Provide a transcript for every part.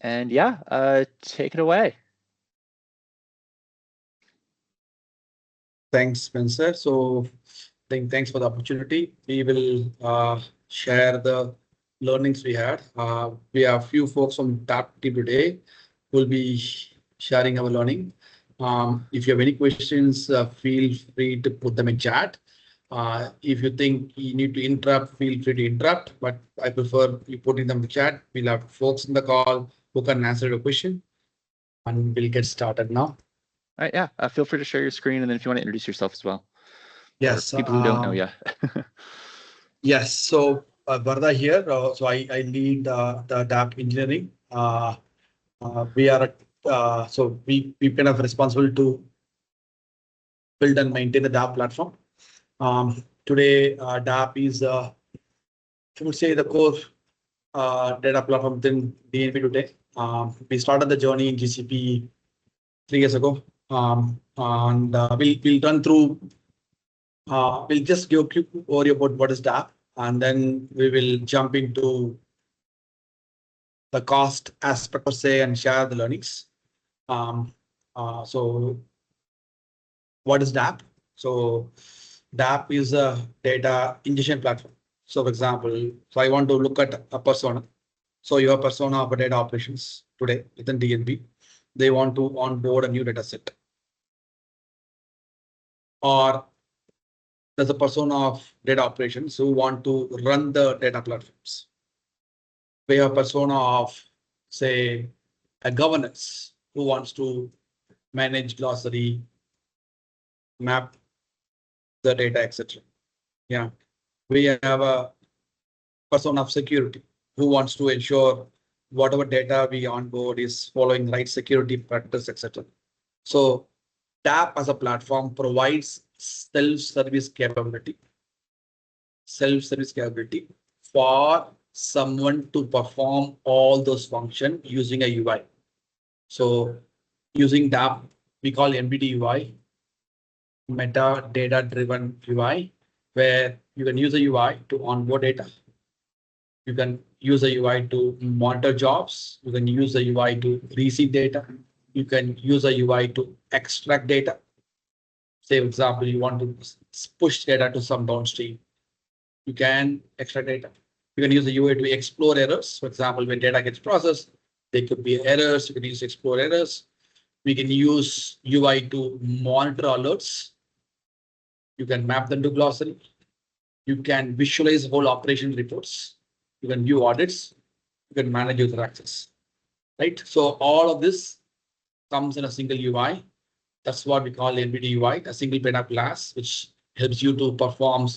And yeah, take it away. Thanks, Spencer. So thanks for the opportunity. We will share the learnings we had. We have few folks from TAP team today who will be sharing our learning. If you have any questions, feel free to put them in chat. If you think you need to interrupt, feel free to interrupt, but I prefer you putting them in the chat. We'll have folks in the call who can answer your question, and we'll get started now. All right, yeah, feel free to share your screen, and then if you want to introduce yourself as well. Yes. For people who don't know you. Yes. So Varda here. So I lead the DAP engineering. We are we kind of responsible to build and maintain the DAP platform. Today, DAP is I would say the core data platform within DNP today. We started the journey in GCP 3 years ago, and we'll run through. We'll just give a quick overview about what is DAP, and then we will jump into the cost aspect per se and share the learnings. So what is DAP? So DAP is a data ingestion platform. So for example, so I want to look at a persona. So your persona of a data operations today within DNB, they want to onboard a new data set. Or there's a persona of data operations who want to run the data platforms. We have a persona of, say, a governance who wants to manage glossary, map the data, etc. Yeah, we have a persona of security who wants to ensure whatever data we onboard is following right security practice, etc. So DAP as a platform provides self-service capability for someone to perform all those functions using a UI. So using DAP, we call MDD UI, metadata driven UI, where you can use a UI to onboard data. You can use a UI to monitor jobs. You can use a UI to receive data. You can use a UI to extract data. Say, for example, you want to push data to some downstream. You can extract data. You can use the UI to explore errors. For example, when data gets processed, there could be errors. You can use explore errors. We can use UI to monitor alerts. You can map them to glossary. You can visualize whole operation reports. You can view audits. You can manage user access. Right. So all of this comes in a single UI. That's what we call NVD UI, a single data class, which helps you to perform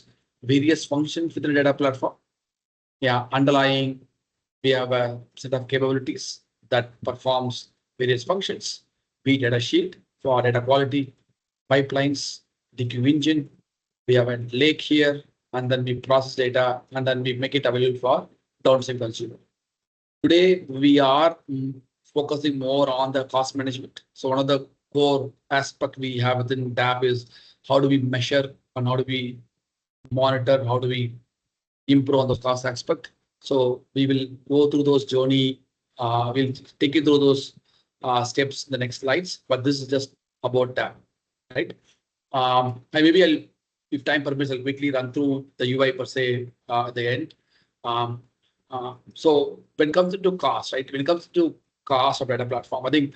various functions within the data platform. Yeah, underlying, we have a set of capabilities that performs various functions. Be data sheet for data quality, pipelines, DQ engine. We have a lake here, and then we process data, and then we make it available for downstream consumer. Today, we are focusing more on the cost management. So one of the core aspect we have within DAP is how do we measure and how do we monitor, how do we improve on the cost aspect. So we will go through those journey. We'll take you through those steps in the next slides, but this is just about DAP, right? And maybe I'll, if time permits, I'll quickly run through the UI per se at the end. So when it comes to cost, right? When it comes to cost of data platform, I think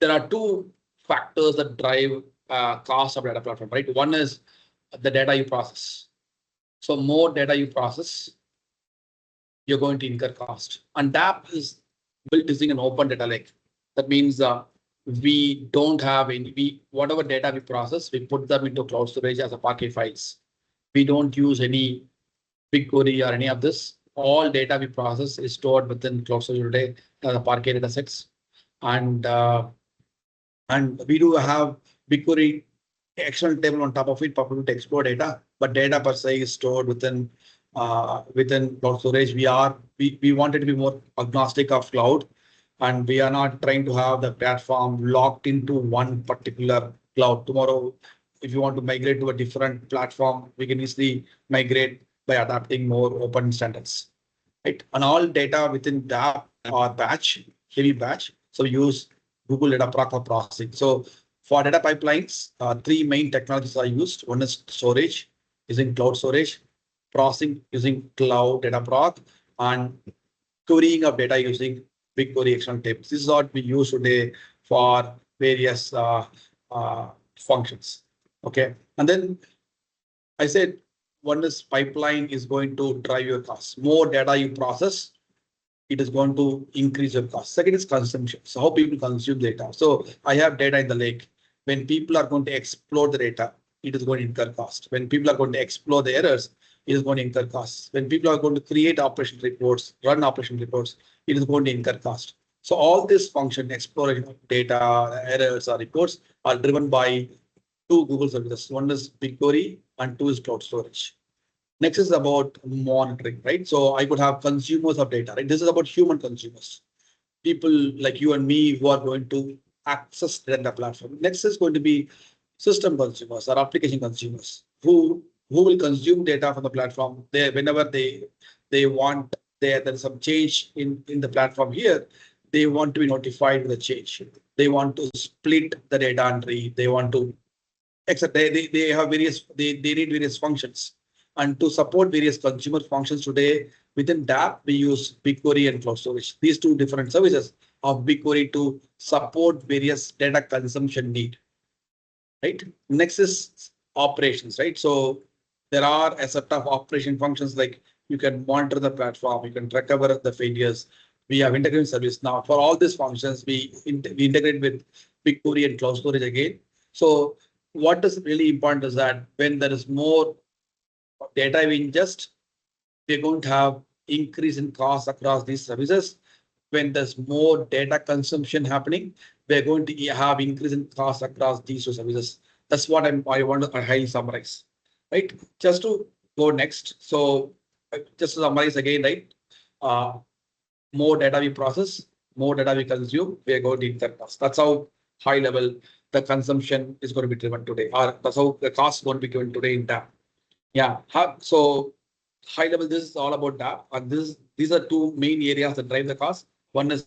there are two factors that drive cost of data platform, right? One is the data you process. So more data you process, you're going to incur cost. And DAP is built using an open data lake. That means we don't have any, whatever data we process, we put them into cloud storage as a Parquet files. We don't use any BigQuery or any of this. All data we process is stored within cloud storage today as a Parquet data sets. And we do have BigQuery external table on top of it, probably to explore data, but data per se is stored within cloud storage. We wanted to be more agnostic of cloud, and we are not trying to have the platform locked into one particular cloud. Tomorrow, if you want to migrate to a different platform, we can easily migrate by adapting more open standards. right? And all data within that are batch, heavy batch. So we use Google Data Proc for processing. So for data pipelines, three main technologies are used. One is storage, using cloud storage, processing using cloud data proc, and querying of data using BigQuery external tables. This is what we use today for various functions. Okay, and then I said one is pipeline is going to drive your costs. More data you process, it is going to increase your cost. Second is consumption. So how people consume data. So I have data in the lake. When people are going to explore the data, it is going to incur cost. When people are going to explore the errors, it is going to incur costs. When people are going to create operation reports, run operation reports, it is going to incur cost. So all this function, exploration of data, errors or reports are driven by two Google services. One is BigQuery and two is cloud storage. Next is about monitoring, right? So I could have consumers of data, right? This is about human consumers, people like you and me who are going to access the data platform. Next is going to be system consumers or application consumers who will consume data from the platform. They whenever they want there's some change in the platform here, they want to be notified with the change. They want to split the data and read. They want to except they have various they need various functions. And to support various consumer functions today within DAP, we use BigQuery and cloud storage. These two different services of BigQuery to support various data consumption need. Right. Next is operations, right? So there are a set of operation functions like you can monitor the platform, you can recover the failures. We have integrated service now for all these functions. We integrate with BigQuery and cloud storage again. So what is really important is that when there is more data we ingest, we're going to have increase in cost across these services. When there's more data consumption happening, we're going to have increase in cost across these two services. That's what I want to highly summarize, right? Just to go next. So just to summarize again, right? More data we process, more data we consume, we are going to incur cost. That's how high level the consumption is going to be driven today, or that's how the cost is going to be given today in DAP. Yeah. So high level, this is all about DAP, and these are two main areas that drive the cost. One is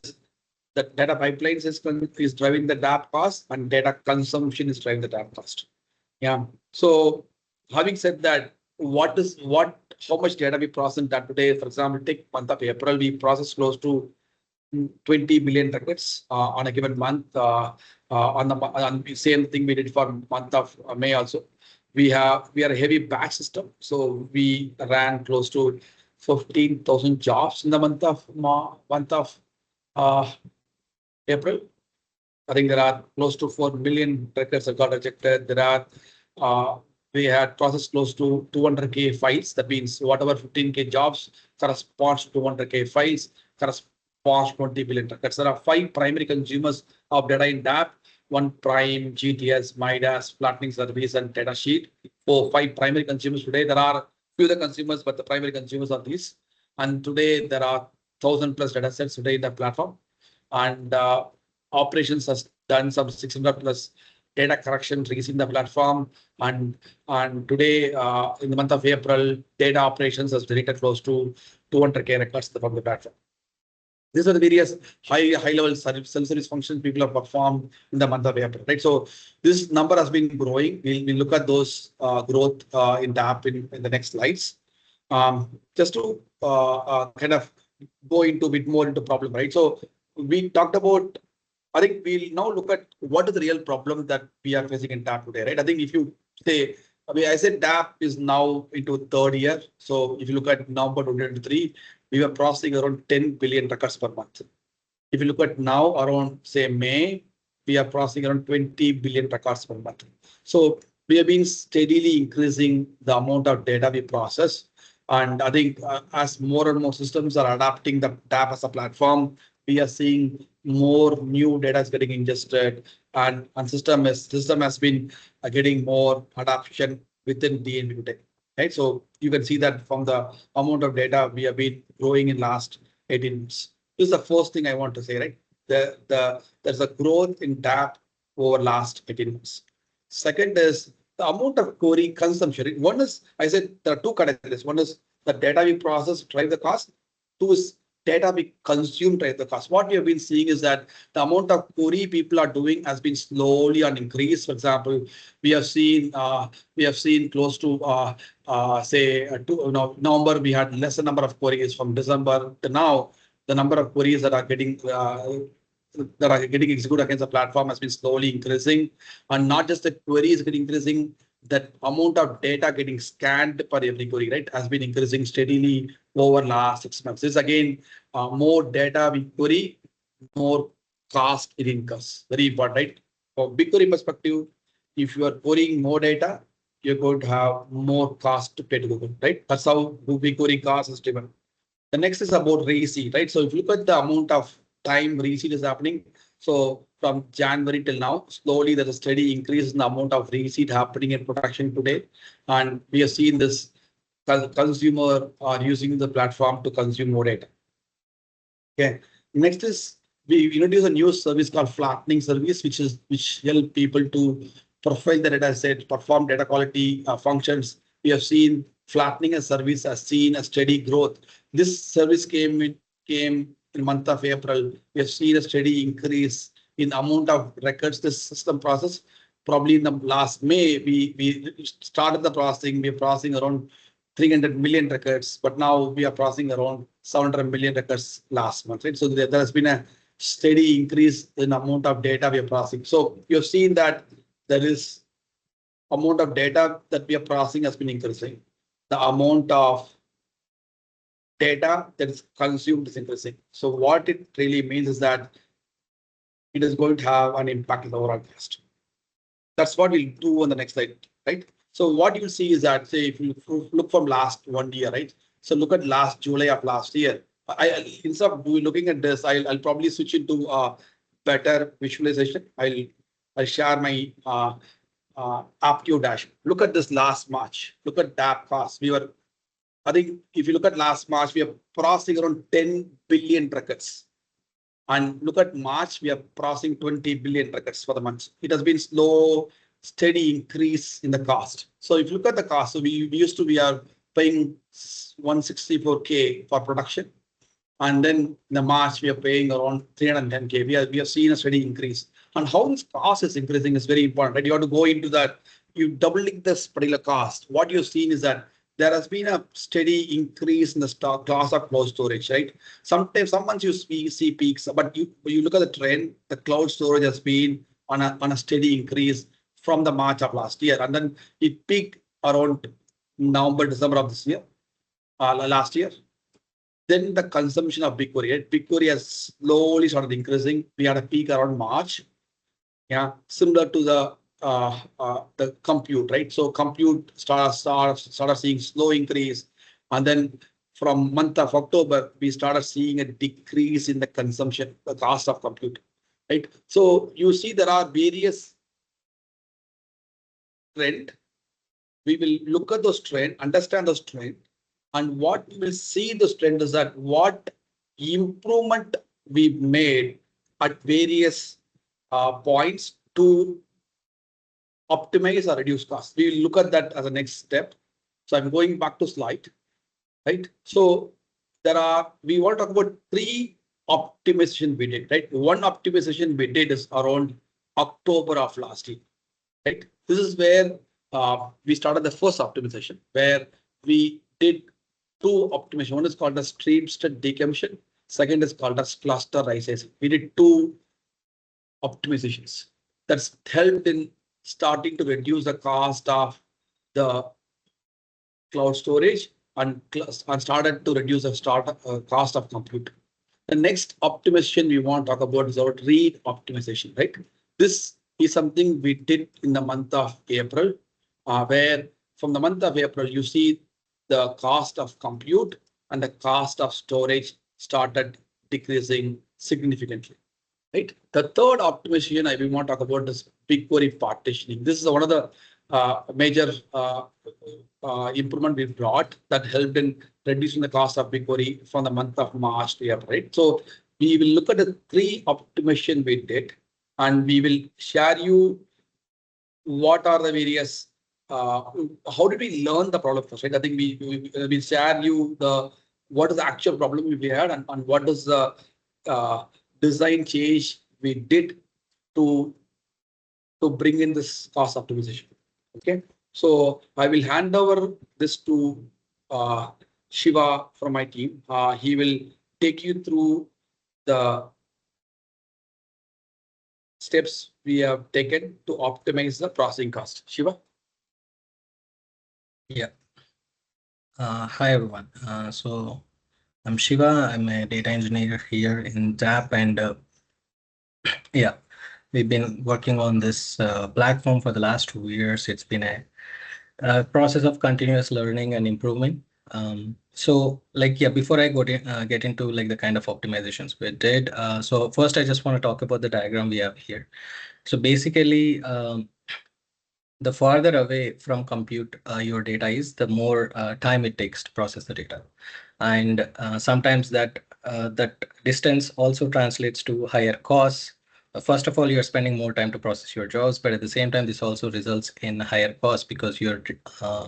the data pipelines is driving the DAP cost, and data consumption is driving the DAP cost. Yeah. So having said that, how much data we process in DAP today? For example, take month of April, we process close to 20 billion records on a given month. On the same thing we did for month of May also. We are a heavy batch system, so we ran close to 15,000 jobs in the month of April. I think there are close to 4 million records that got rejected. We had processed close to 200K files. That means whatever 15K jobs corresponds to 200K files corresponds to 20 billion records. There are 5 primary consumers of data in DAP. One Prime, GTS, Midas, flattening service, and data sheet. For 5 primary consumers today, there are few other consumers, but the primary consumers are these. And today there are 1,000+ data sets today in the platform. And operations has done some 600+ data correction reaching the platform. And today, in the month of April, data operations has deleted close to 200K records from the platform. These are the various high level self-service functions people have performed in the month of April, right? So this number has been growing. We'll look at those growth in DAP in the next slides. Just to kind of go into a bit more into problem, right? So we talked about, I think we'll now look at what is the real problem that we are facing in DAP today, right? I think if you say, I said DAP is now into 3rd year. So if you look at November 2023, we were processing around 10 billion records per month. If you look at now around say May, we are processing around 20 billion records per month. So we have been steadily increasing the amount of data we process. And I think as more and more systems are adapting the DAP as a platform, we are seeing more new data is getting ingested, and system has been getting more adoption within DNB today. Right, so you can see that from the amount of data we have been growing in last 18 months. This is the first thing I want to say, right? There's a growth in DAP over last 18 months. Second is the amount of query consumption. One is, I said there are 2 categories. One is the data we process drive the cost. Two is data being consumed by the cast. What we have been seeing is that the amount of query people are doing has been slowly on increase. For example, we have seen close to November we had lesser number of queries. From December to now, the number of queries that are getting executed against the platform has been slowly increasing, and not just the queries getting increasing, that amount of data getting scanned per every query, right, has been increasing steadily over last 6 months. This again, more data we query, more cost it incurs. Very important, right? From BigQuery perspective, if you are querying more data, you're going to have more cost to pay to Google, right? That's how BigQuery cost is driven. The next is about reseed, right? So if you look at the amount of time reseed is happening, so from January till now, slowly there's a steady increase in the amount of reseed happening in production today. And we have seen this consumer are using the platform to consume more data. Okay. Next is we introduce a new service called flattening service, which help people to profile the data set, perform data quality functions. We have seen flattening a service has seen a steady growth. This service came in month of April. We have seen a steady increase in amount of records this system process. Probably in the last May, we started the processing. We are processing around 300 million records, but now we are processing around 700 million records last month, right? So there has been a steady increase in amount of data we are processing. So you've seen that there is amount of data that we are processing has been increasing. The amount of data that is consumed is increasing. So what it really means is that it is going to have an impact on the overall cost. That's what we'll do on the next slide, right? So what you'll see is that, say, if you look from last 1 year, right? So look at last July of last year. Instead of looking at this, I'll probably switch into a better visualization. I'll share my AppQ dashboard. Look at this last March. Look at DAP cost. I think if you look at last March, we are processing around 10 billion records. And look at March, we are processing 20 billion records for the month. It has been slow, steady increase in the cost. So if you look at the cost, so we are paying 164K for production. And then in the March, we are paying around 310K. We have seen a steady increase. And how this cost is increasing is very important, right? You have to go into that. You doubling this particular cost. What you've seen is that there has been a steady increase in the cost of cloud storage, right? Sometimes some months you see peaks, but you look at the trend, the cloud storage has been on a steady increase from the March of last year. And then it peaked around November, December of this year, last year. Then the consumption of BigQuery, right? BigQuery has slowly started increasing. We had a peak around March. Yeah, similar to the compute, right? So compute started seeing slow increase, and then from month of October we started seeing a decrease in the consumption, the cost of compute, right? So you see there are various trend. We will look at those trend, understand those trend, and what we will see this trend is that what improvement we made at various points to optimize or reduce costs. We will look at that as a next step. So I'm going back to slide, right? So we want to talk about 3 optimization we did, right? One optimization we did is around October of last year, right? This is where we started the first optimization, where we did 2 optimization. One is called as stream state decommission. Second is called as clusterization. We did 2 optimizations that's helped in starting to reduce the cost of the cloud storage and started to reduce the cost of compute. The next optimization we want to talk about is our read optimization, right? This is something we did in the month of April, where from the month of April, you see the cost of compute and the cost of storage started decreasing significantly. Right. The third optimization I will want to talk about is BigQuery partitioning. This is one of the major improvement we brought that helped in reducing the cost of BigQuery from the month of March to April. Right. So we will look at the 3 optimization we did, and we will share you what are the various. How did we learn the problem first? Right. I think we share you the what is the actual problem we had, and what is the design change we did to bring in this cost optimization. Okay, so I will hand over this to Shiva from my team. He will take you through the steps we have taken to optimize the processing cost. Shiva? Yeah. Hi, everyone. So I'm Shiva. I'm a data engineer here in DAP, and yeah, we've been working on this platform for the last 2 years. It's been a process of continuous learning and improvement. So like, yeah, before I get into like the kind of optimizations we did, so first I just want to talk about the diagram we have here. So basically, the farther away from compute your data is, the more time it takes to process the data. And sometimes that distance also translates to higher costs. First of all, you're spending more time to process your jobs, but at the same time, this also results in higher costs because you're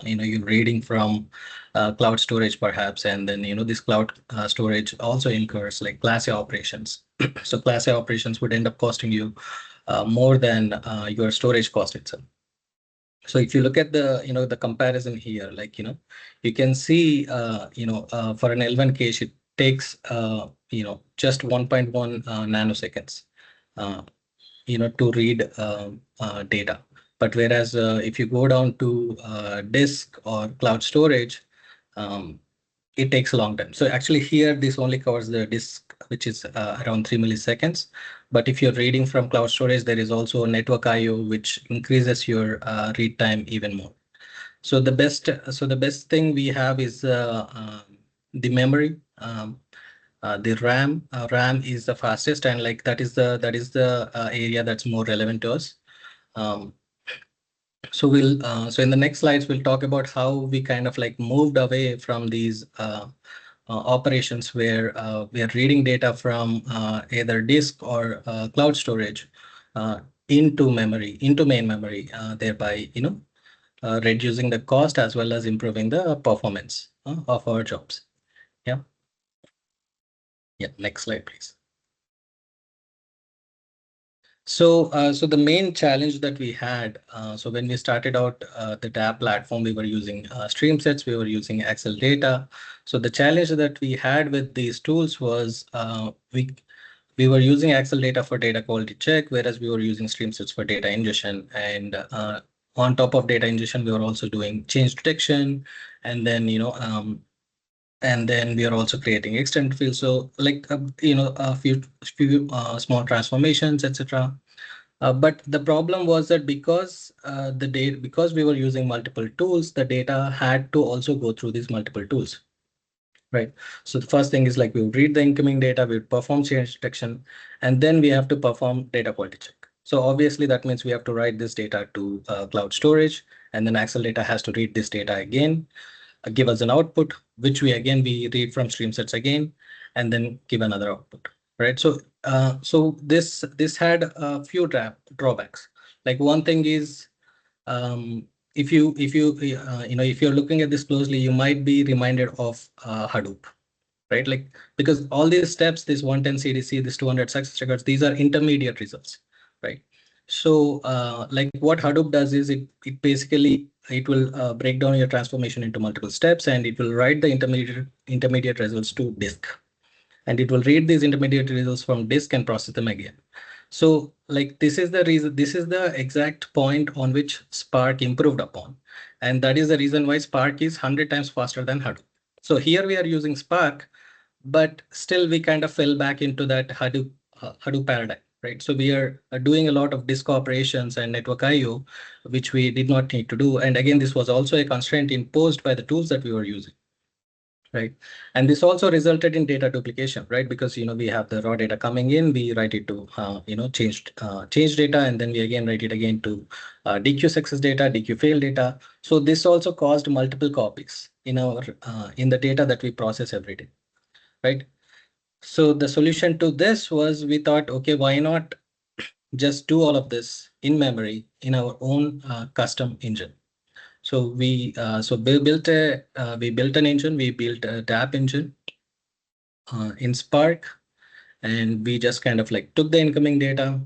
you're reading from cloud storage perhaps, and then this cloud storage also incurs like class A operations. So class A operations would end up costing you more than your storage cost itself. So if you look at the the comparison here, like you can see for an L1 cache it takes just 1.1 nanoseconds to read data. But whereas if you go down to disk or cloud storage, it takes a long time. So actually here this only covers the disk, which is around 3 milliseconds. But if you're reading from cloud storage, there is also a network IO, which increases your read time even more. So the best thing we have is the memory. The RAM. RAM is the fastest, and like that is the area that's more relevant to us. So in the next slides we'll talk about how we kind of like moved away from these operations where we are reading data from either disk or cloud storage into main memory, thereby reducing the cost as well as improving the performance of our jobs. Yeah, next slide, please. So the main challenge that we had, so when we started out the DAP platform, we were using stream sets, we were using Excel data. So the challenge that we had with these tools was we were using Excel data for data quality check, whereas we were using stream sets for data ingestion. And on top of data ingestion, we were also doing change detection, and then and then we are also creating extended fields. So like a few small transformations, etc. But the problem was that because because we were using multiple tools, the data had to also go through these multiple tools. Right. So the first thing is like we would read the incoming data, we would perform change detection, and then we have to perform data quality check. So obviously that means we have to write this data to cloud storage, and then Excel data has to read this data again, give us an output, which we read from stream sets again, and then give another output. Right. So this had a few drawbacks. Like one thing is if you're looking at this closely, you might be reminded of Hadoop, right? Like because all these steps, this 110 CDC, this 200 success records, these are intermediate results, right? So like what Hadoop does is it basically it will break down your transformation into multiple steps, and it will write the intermediate results to disk, and it will read these intermediate results from disk and process them again. So like this is the reason, this is the exact point on which Spark improved upon. And that is the reason why Spark is 100 times faster than Hadoop. So here we are using Spark, but still we kind of fell back into that Hadoop paradigm, right? So we are doing a lot of disk operations and network IO, which we did not need to do. And again, this was also a constraint imposed by the tools that we were using. Right. And this also resulted in data duplication, right? Because, we have the raw data coming in, we write it to, change data, and then we again write it again to DQ success data, DQ fail data. So this also caused multiple copies in our in the data that we process every day, right? So the solution to this was we thought, okay, why not just do all of this in memory in our own custom engine? So we built an engine. We built a DAP engine, in Spark, and we just kind of like took the incoming data.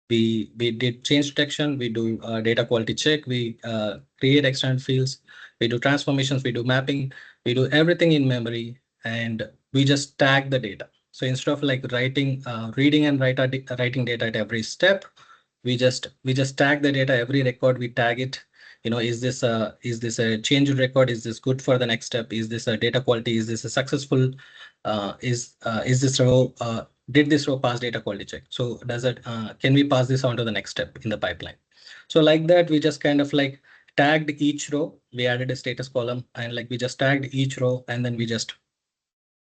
We did change detection. We do data quality check. We create external fields. We do transformations. We do mapping. We do everything in memory, and we just tag the data. So instead of like writing, reading and writing data at every step, we just tag the data. Every record we tag it. Is this a change record? Is this good for the next step? Is this a data quality? Is this a successful? Is this row? Did this row pass data quality check? So does it? Can we pass this on to the next step in the pipeline? So like that, we just kind of like tagged each row. We added a status column, and like we just tagged each row, and then we just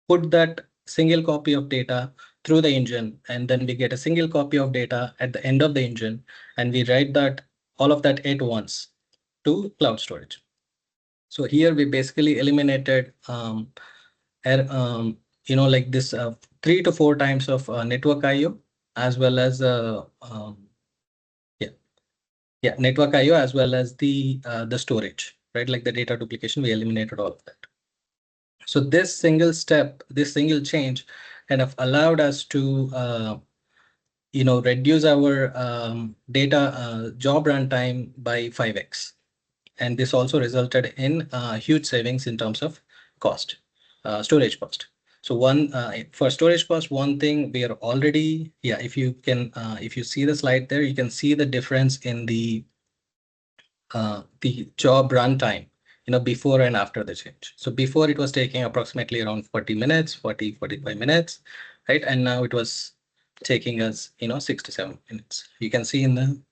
put that single copy of data through the engine, and then we get a single copy of data at the end of the engine, and we write that all of that at once to cloud storage. So here we basically eliminated like this 3 to 4 times of network IO, as well as network IO, as well as the storage, right? Like the data duplication, we eliminated all of that. So this single step, this single change kind of allowed us to reduce our data job runtime by 5x. And this also resulted in huge savings in terms of cost, storage cost. So for storage cost, one thing we are already, if you see the slide there, you can see the difference in the job runtime, before and after the change. So before it was taking approximately around 40 minutes, 45 minutes, right? And now it was taking us, 6 to 7 minutes. You can even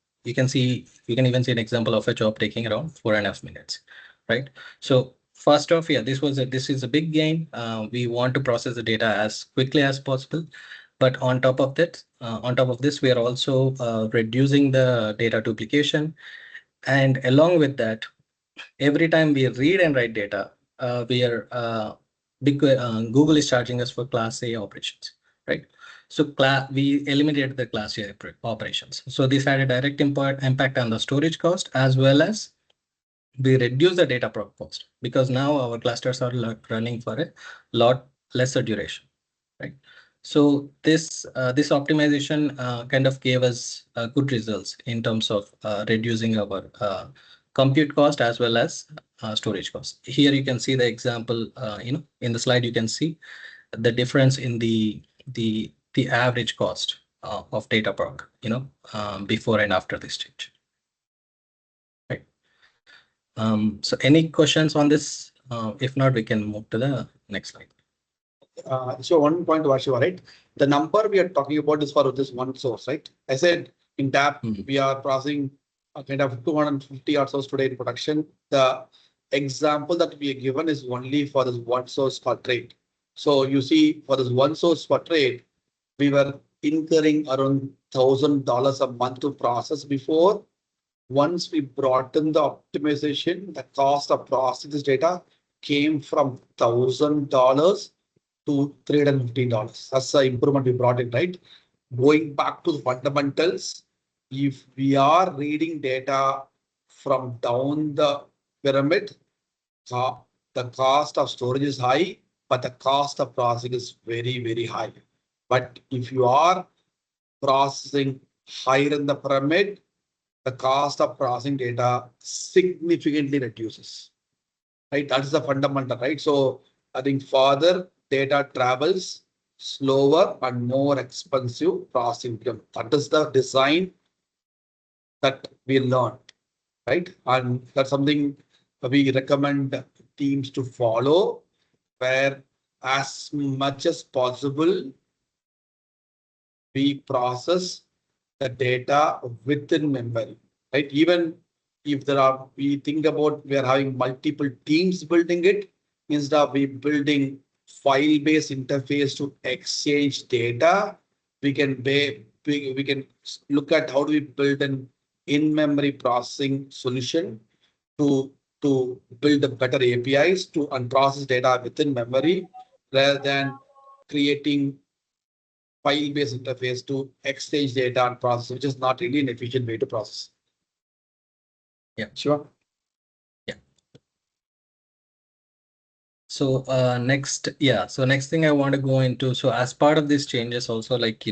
see an example of a job taking around 4.5 minutes, right? So first off, this is a big gain. We want to process the data as quickly as possible. But on top of this, we are also reducing the data duplication. And along with that, every time we read and write data, Google is charging us for Class A operations, right? So we eliminated the Class A operations. So this had a direct impact on the storage cost, as well as we reduce the data prop cost, because now our clusters are running for a lot lesser duration, right? So this optimization kind of gave us good results in terms of reducing our compute cost as well as storage cost. Here you can see the example, in the slide you can see the difference in the average cost of data proc, before and after this change. Right. So any questions on this? If not, we can move to the next slide. So one point to Shiva, right? The number we are talking about is for this one source, right? I said in DAP, we are processing a kind of 250 odd source today in production. The example that we are given is only for this one source per trade. So you see, for this one source per trade, we were incurring around $1,000 a month to process before. Once we brought in the optimization, the cost of processing this data came from $1,000 to $315. That's the improvement we brought in, right? Going back to the fundamentals, if we are reading data from down the pyramid, the cost of storage is high, but the cost of processing is very, very high. But if you are processing higher in the pyramid, the cost of processing data significantly reduces, right? That is the fundamental, right? So I think further data travels slower and more expensive processing. That is the design that we learned, right? And that's something we recommend teams to follow, where as much as possible, we process the data within memory, right? Even if we think about, we are having multiple teams building it, instead of we building file-based interface to exchange data, we can look at how do we build an in-memory processing solution to build a better APIs to unprocess data within memory, rather than creating file-based interface to exchange data and process, which is not really an efficient way to process. Yeah, sure. Yeah. So next, so next thing I want to go into, so as part of these changes also, like,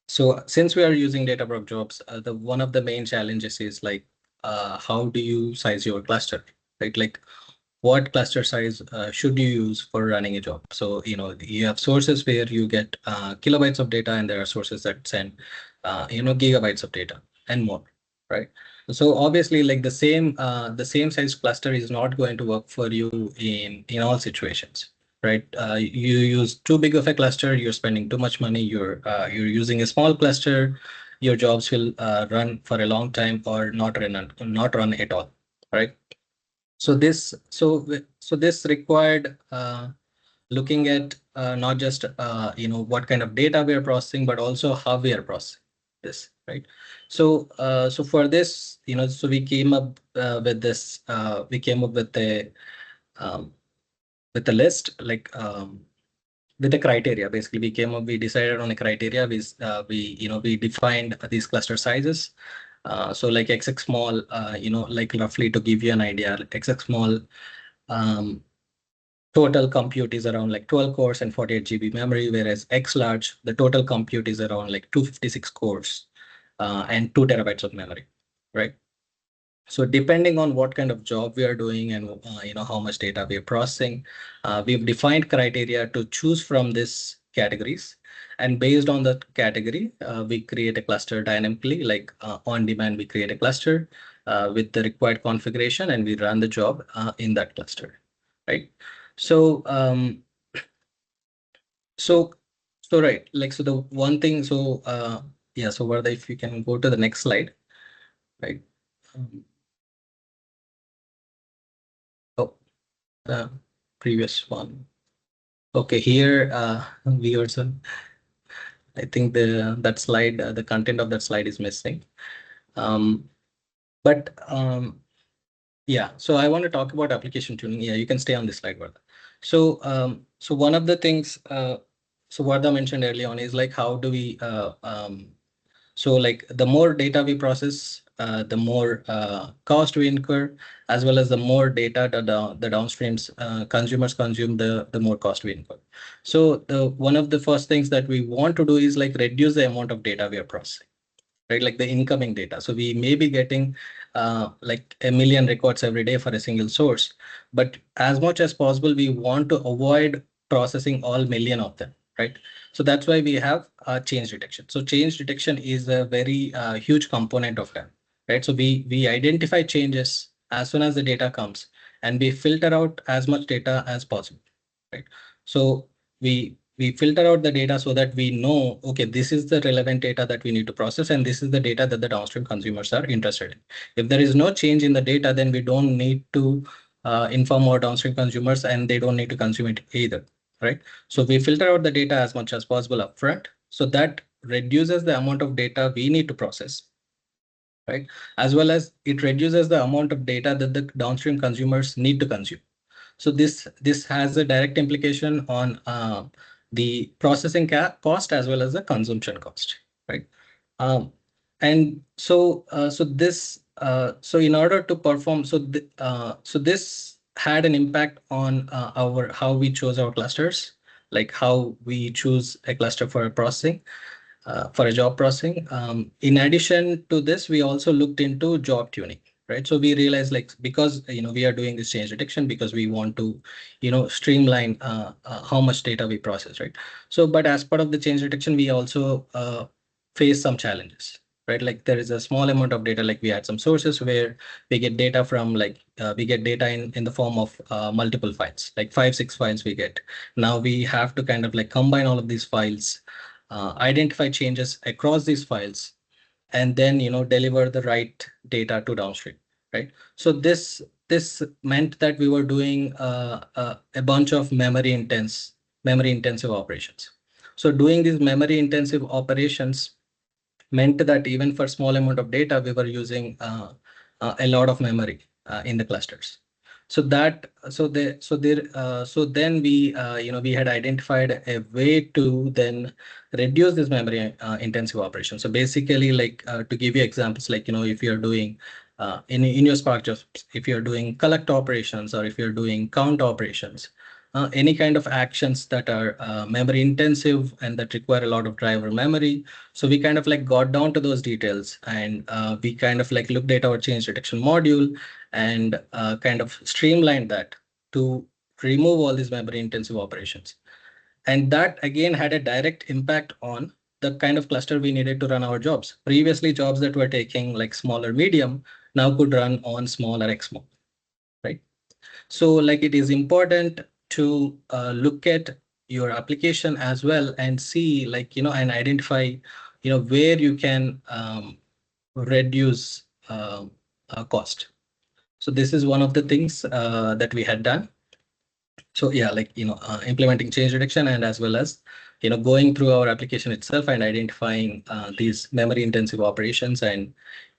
so since we are using Databricks jobs, the one of the main challenges is like, how do you size your cluster, right? Like what cluster size should you use for running a job? So, you have sources where you get kilobytes of data, and there are sources that send, gigabytes of data and more, right? So obviously, like the same size cluster is not going to work for you in all situations, right? You use too big of a cluster, you're spending too much money. You're using a small cluster, your jobs will run for a long time or not run at all, right? So this required looking at not just what kind of data we are processing, but also how we are processing this, right? So for this, so we came up with this. We came up um, with a list, like with a criteria. Basically, we decided on a criteria. We defined these cluster sizes. So like XX small, like roughly to give you an idea, XX small. Total compute is around like 12 cores and 48 GB memory, whereas X large, the total compute is around like 256 cores and 2 terabytes of memory, right? So depending on what kind of job we are doing and how much data we are processing, we've defined criteria to choose from these categories. And based on that category, we create a cluster dynamically, like on demand, we create a cluster with the required configuration, and we run the job in that cluster, right? So, so, right, like, so the one thing, so, yeah, so Vardha, if you can go to the next slide, right? Oh, the previous one. Okay, here, we also, I think that slide, the content of that slide is missing. But yeah, so I want to talk about application tuning. Yeah, you can stay on this slide, Vardha. So one of the things, so Vardha mentioned early on is like, how do we, so like the more data we process, the more cost we incur, as well as the more data that the downstreams consumers consume, the more cost we incur. So one of the first things that we want to do is like reduce the amount of data we are processing, right? Like the incoming data. So we may be getting like 1 million records every day for a single source, but as much as possible, we want to avoid processing all million of them, right? So that's why we have change detection. So change detection is a very huge component of that, right? So we identify changes as soon as the data comes, and we filter out as much data as possible, right? So we filter out the data so that we know, okay, this is the relevant data that we need to process, and this is the data that the downstream consumers are interested in. If there is no change in the data, then we don't need to inform our downstream consumers, and they don't need to consume it either, right? So we filter out the data as much as possible upfront, so that reduces the amount of data we need to process, right? As well as it reduces the amount of data that the downstream consumers need to consume. So this has a direct implication on the processing cost as well as the consumption cost, right? And so so in order to perform, so this had an impact on our how we chose our clusters, like how we choose a cluster for processing. For a job processing. In addition to this, we also looked into job tuning, right? So we realized, like, because we are doing this change detection because we want to streamline how much data we process, right? So but as part of the change detection, we also face some challenges, right? Like there is a small amount of data, like we had some sources where we get data from, like we get data in the form of multiple files, like 5-6 files we get. Now we have to kind of like combine all of these files, identify changes across these files, and then deliver the right data to downstream, right? So this meant that we were doing a bunch of memory intensive operations. So doing these memory intensive operations meant that even for small amount of data, we were using a lot of memory in the clusters. So then we had identified a way to then reduce this memory intensive operation. So basically, like to give you examples, like if you're doing in your Spark jobs, if you're doing collect operations or if you're doing count operations, any kind of actions that are memory intensive and that require a lot of driver memory. So we kind of like got down to those details, and we kind of like looked at our change detection module and kind of streamlined that to remove all these memory intensive operations. And that again had a direct impact on the kind of cluster we needed to run our jobs. Previously, jobs that were taking like smaller medium now could run on small or XMO, right? So like it is important to look at your application as well and see like, and identify, where you can reduce cost. So this is one of the things that we had done. So yeah, like, implementing change detection and as well as, going through our application itself and identifying these memory intensive operations and,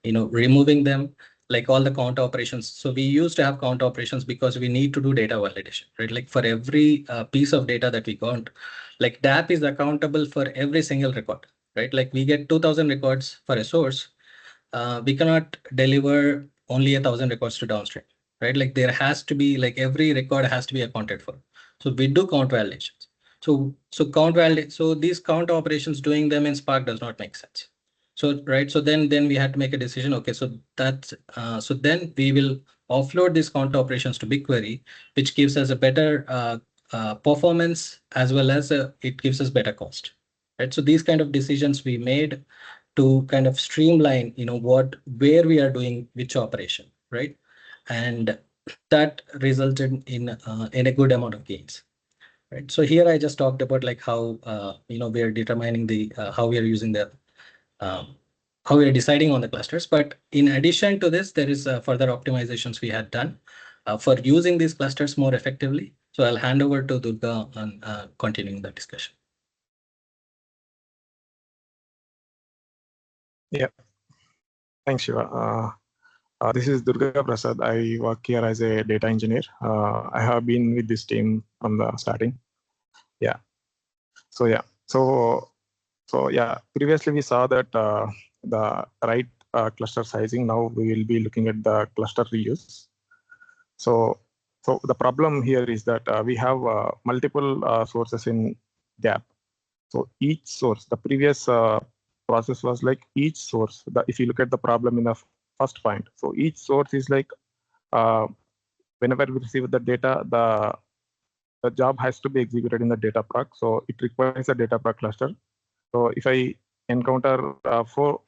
removing them, like all the count operations. So we used to have count operations because we need to do data validation, right? Like for every piece of data that we count, like DAP is accountable for every single record, right? Like we get 2000 records for a source. We cannot deliver only 1000 records to downstream, right? Like there has to be like every record has to be accounted for. So we do count validations. So these count operations doing them in Spark does not make sense. So right, so then we had to make a decision. Okay, so that's so then we will offload these count operations to BigQuery, which gives us a better performance as well as it gives us better cost. Right, so these kind of decisions we made to kind of streamline, where we are doing which operation, right? And that resulted in a good amount of gains, right? So here I just talked about like how we are determining the how we are using the how we are deciding on the clusters. But in addition to this, there is further optimizations we had done for using these clusters more effectively. So I'll hand over to Durga on continuing the discussion. Yeah, thanks, Shiva. This is Durga Prasad. I work here as a data engineer. I have been with this team from the starting. Yeah. So yeah. So yeah. Previously, we saw that the right cluster sizing. Now we will be looking at the cluster reuse. So the problem here is that we have multiple sources in gap. So each source, the previous process was like each source. If you look at the problem in the first point, so each source is like whenever we receive the data, the job has to be executed in the data proc. So it requires a data proc cluster. So if I encounter four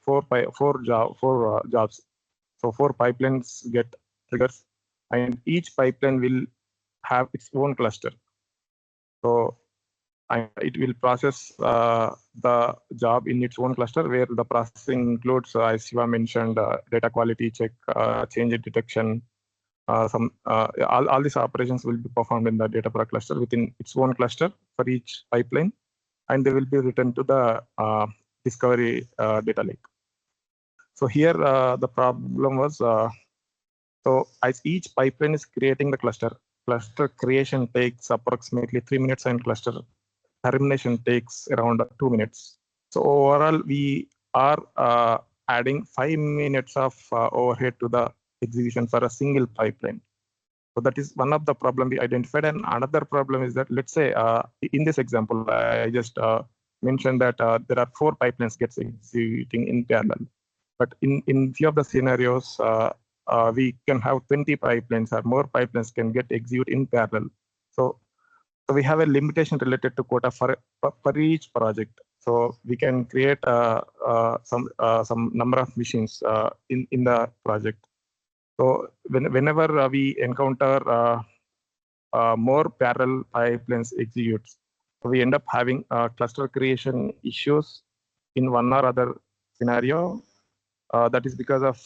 jobs, so 4 pipelines get triggers, and each pipeline will have its own cluster. So it will process the job in its own cluster, where the processing includes, as Shiva mentioned, data quality check, change detection. All these operations will be performed in the data proc cluster within its own cluster for each pipeline, and they will be returned to the discovery data lake. So here the problem was, so as each pipeline is creating the cluster creation takes approximately 3 minutes, and cluster termination takes around 2 minutes. So overall, we are adding 5 minutes of overhead to the execution for a single pipeline. So that is one of the problem we identified. And another problem is that, let's say in this example, I just mentioned that there are 4 pipelines gets executing in parallel. But in few of the scenarios, we can have 20 pipelines or more pipelines can get execute in parallel. So we have a limitation related to quota for each project. So we can create some number of machines in the project. So whenever we encounter more parallel pipelines executes, we end up having cluster creation issues in one or other scenario. That is because of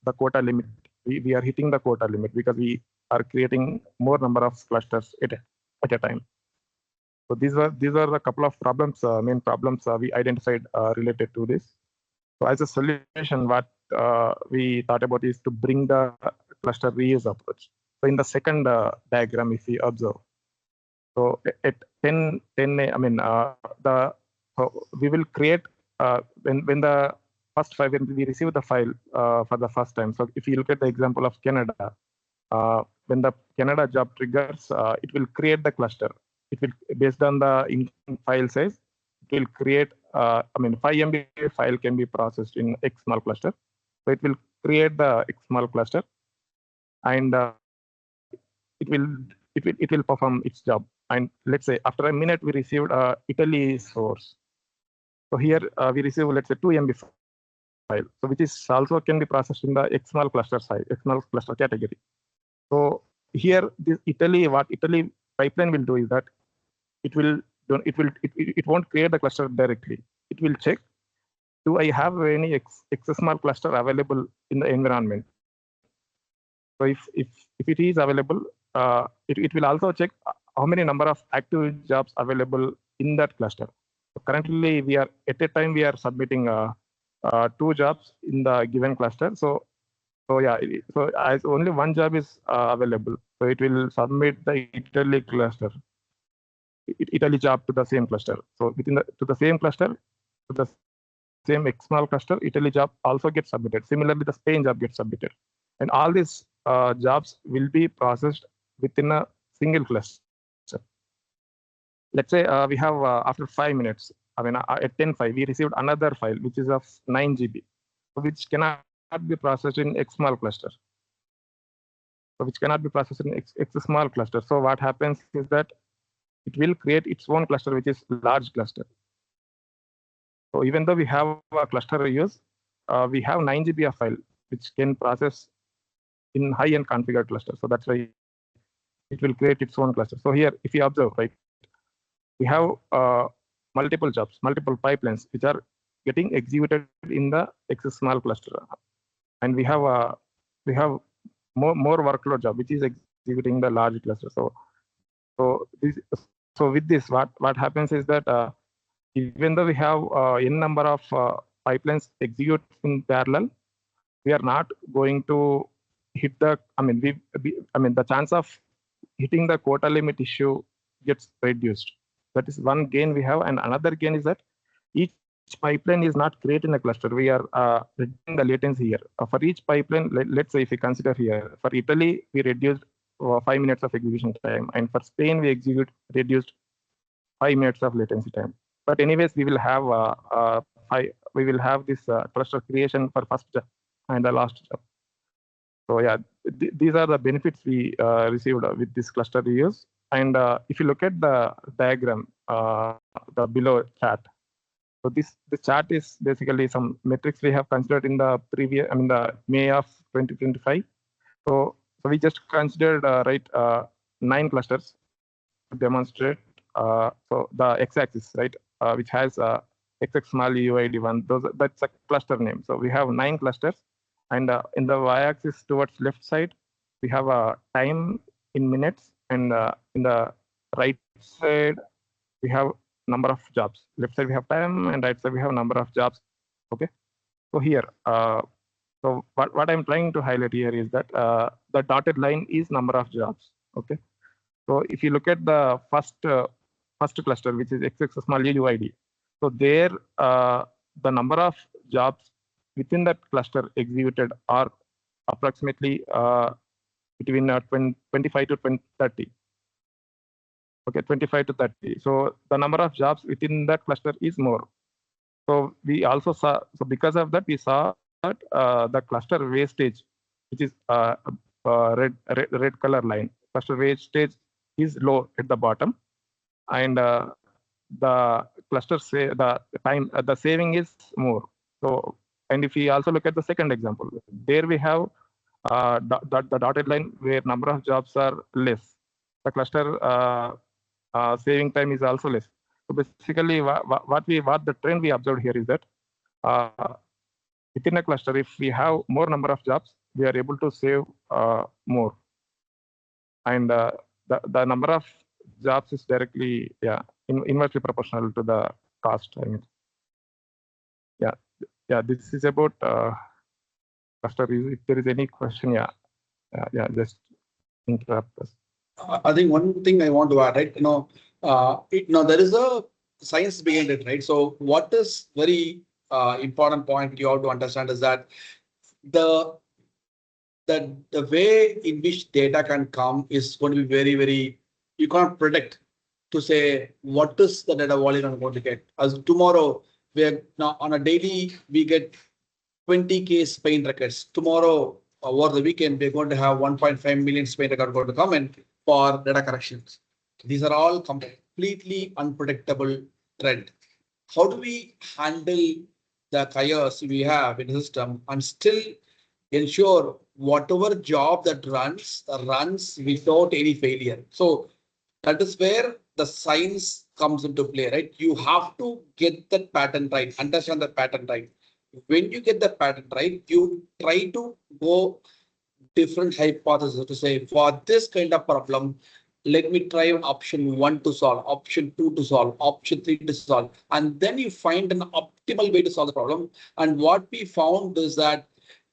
the quota limit. We are hitting the quota limit because we are creating more number of clusters at a time. So these are a couple of problems, main problems we identified related to this. So as a solution, what we thought about is to bring the cluster reuse approach. So in the second diagram, if we observe, so at 10 I mean so we will create when the first file, when we receive the file for the first time. So if you look at the example of Canada, when the Canada job triggers, it will create the cluster. It will, based on the incoming file size, it will create, 5 MB file can be processed in X small cluster. So it will create the X small cluster, and it will perform its job. And let's say after a minute, we received Italy source. So here we receive, let's say, 2 MB file, so which is also can be processed in the XML cluster size, XML cluster category. So here, this what Italy pipeline will do is that it won't create the cluster directly. It will check, do I have any XML cluster available in the environment? So if it is available, it will also check how many number of active jobs available in that cluster. So currently, we are at a time we are submitting 2 jobs in the given cluster. So as only 1 job is available, so it will submit the Italy cluster, Italy job to the same cluster. So within to the same cluster, to the same XML cluster, Italy job also gets submitted. Similarly, the Spain job gets submitted, and all these jobs will be processed within a single cluster. Let's say we have after 5 minutes, at 10:05, we received another file which is of 9 GB, which cannot be processed in XML cluster. So which cannot be processed in XML cluster. So what happens is that it will create its own cluster, which is large cluster. So even though we have a cluster reuse, we have 9 GB of file which can process in high-end configured cluster. So that's why it will create its own cluster. So here, if you observe, right, we have multiple jobs, multiple pipelines which are getting executed in the XML cluster, and we have more workload job which is executing the large cluster. So with this, what happens is that even though we have n number of pipelines execute in parallel, we are not going to hit the, the chance of hitting the quota limit issue gets reduced. That is one gain we have, and another gain is that each pipeline is not created in a cluster. We are reducing the latency here. For each pipeline, let's say if we consider here, for Italy, we reduced 5 minutes of execution time, and for Spain, we reduced 5 minutes of latency time. But anyways, we will have this cluster creation for first job and the last job. So yeah, these are the benefits we received with this cluster reuse. And if you look at the diagram, the below chart, so this chart is basically some metrics we have considered in the previous, the May of 2025. So we just considered 9 clusters to demonstrate. So the x-axis, right, which has XX small UID1, that's a cluster name. So we have 9 clusters, and in the y-axis towards left side, we have a time in minutes, and in the right side, we have number of jobs. Left side we have time, and right side we have number of jobs. Okay, so here, so what I'm trying to highlight here is that the dotted line is number of jobs. Okay, so if you look at the first cluster, which is XX small UID, so there the number of jobs within that cluster executed are approximately between 25 to 30. Okay, 25 to 30. So the number of jobs within that cluster is more. So we also saw, so because of that, we saw that the cluster wastage, which is red color line, cluster wastage is low at the bottom, and the cluster the saving is more. So, and if we also look at the second example, there we have the dotted line where number of jobs are less. The cluster saving time is also less. So basically, what the trend we observed here is that within a cluster, if we have more number of jobs, we are able to save more, and the number of jobs is directly inversely proportional to the cost. This is about cluster. If there is any question, just interrupt us. I think one thing I want to add, right? There is a science behind it, right? So what is very important point you have to understand is that the way in which data can come is going to be very, you can't predict to say what is the data volume I'm going to get. As tomorrow, we're now on a daily, we get 20K Spain records. Tomorrow, over the weekend, we're going to have 1.5 million Spain records going to come in for data corrections. These are all completely unpredictable trend. How do we handle the chaos we have in the system and still ensure whatever job that runs without any failure? So that is where the science comes into play, right? You have to get that pattern right, understand the pattern right. When you get the pattern right, you try to go different hypotheses to say, for this kind of problem, let me try option 1 to solve, option 2 to solve, option 3 to solve, and then you find an optimal way to solve the problem. And what we found is that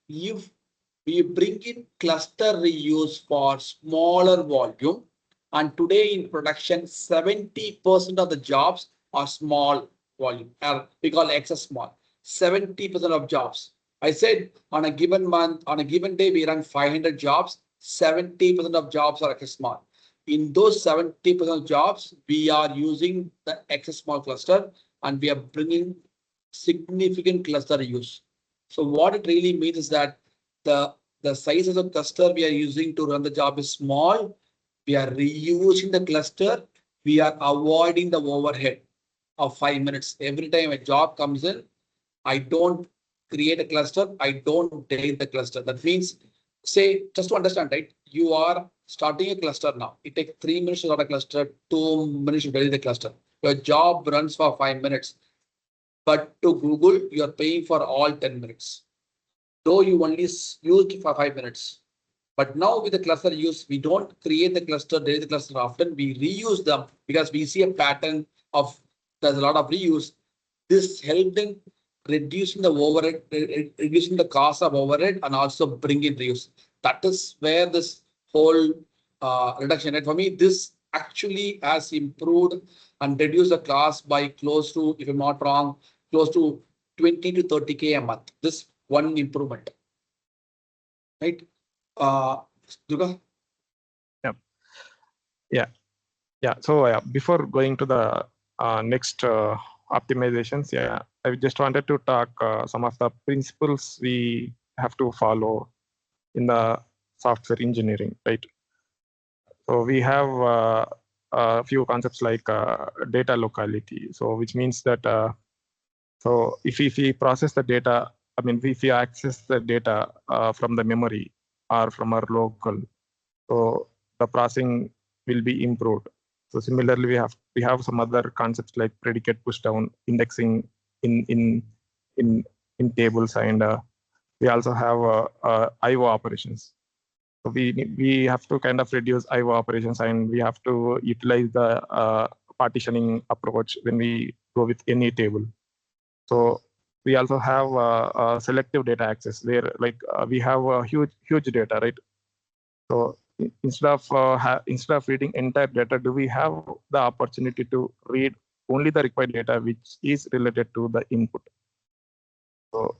if we bring in cluster reuse for smaller volume, and today in production, 70% of the jobs are small volume, or we call excess small. 70% of jobs. I said on a given month, on a given day, we run 500 jobs. 70% of jobs are excess small. In those 70% of jobs, we are using the excess small cluster and we are bringing significant cluster use. So what it really means is that the size of the cluster we are using to run the job is small. We are reusing the cluster. We are avoiding the overhead of 5 minutes. Every time a job comes in, I don't create a cluster. I don't delete the cluster. That means, say, just to understand, right? You are starting a cluster now. It takes 3 minutes to start a cluster, 2 minutes to delete the cluster. Your job runs for 5 minutes. But to Google, you are paying for all 10 minutes. Though you only used for 5 minutes. But now with the cluster use, we don't create the cluster, delete the cluster often. We reuse them because we see a pattern of there's a lot of reuse. This helped in reducing the overhead, reducing the cost of overhead, and also bringing reuse. That is where this whole reduction. And for me, this actually has improved and reduced the cost by close to, if I'm not wrong, close to 20 to 30K a month. This one improvement, right? Durga? Yeah. So before going to the next optimizations, I just wanted to talk some of the principles we have to follow in the software engineering, right? So we have a few concepts like data locality. So which means that so if we process the data, I mean, if we access the data from the memory or from our local, so the processing will be improved. So similarly, we have some other concepts like predicate push down, indexing in tables, and we also have IO operations. So we have to kind of reduce IO operations, and we have to utilize the partitioning approach when we go with any table. So we also have selective data access where we have a huge data, right? So instead of reading entire data, do we have the opportunity to read only the required data which is related to the input? So